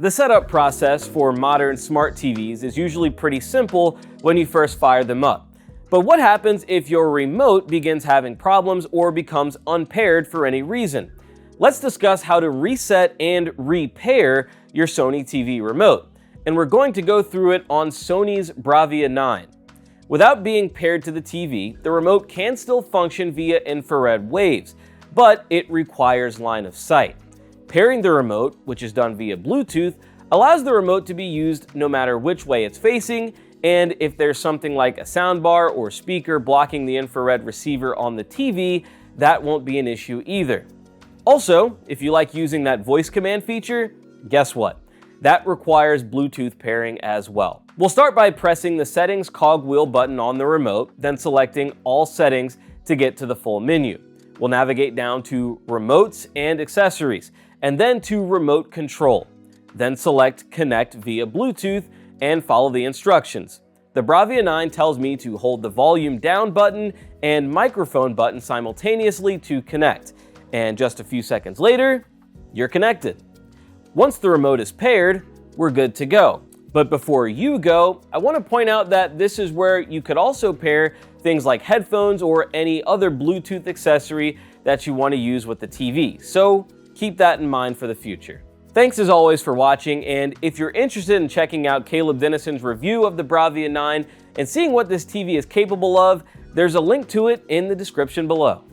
The setup process for modern smart TVs is usually pretty simple when you first fire them up. But what happens if your remote begins having problems or becomes unpaired for any reason? Let's discuss how to reset and repair your Sony TV remote. And we're going to go through it on Sony's Bravia 9. Without being paired to the TV, the remote can still function via infrared waves, but it requires line of sight. Pairing the remote, which is done via Bluetooth, allows the remote to be used no matter which way it's facing, and if there's something like a soundbar or speaker blocking the infrared receiver on the TV, that won't be an issue either. Also, if you like using that voice command feature, guess what? That requires Bluetooth pairing as well. We'll start by pressing the settings cogwheel button on the remote, then selecting all settings to get to the full menu. We'll navigate down to remotes and accessories, and then to remote control. Then select connect via Bluetooth and follow the instructions. The Bravia 9 tells me to hold the volume down button and microphone button simultaneously to connect. And just a few seconds later, you're connected. Once the remote is paired, we're good to go. But before you go, I want to point out that this is where you could also pair things like headphones or any other Bluetooth accessory that you want to use with the TV. So keep that in mind for the future. Thanks as always for watching, and if you're interested in checking out Caleb Dennison's review of the Bravia 9 and seeing what this TV is capable of, there's a link to it in the description below.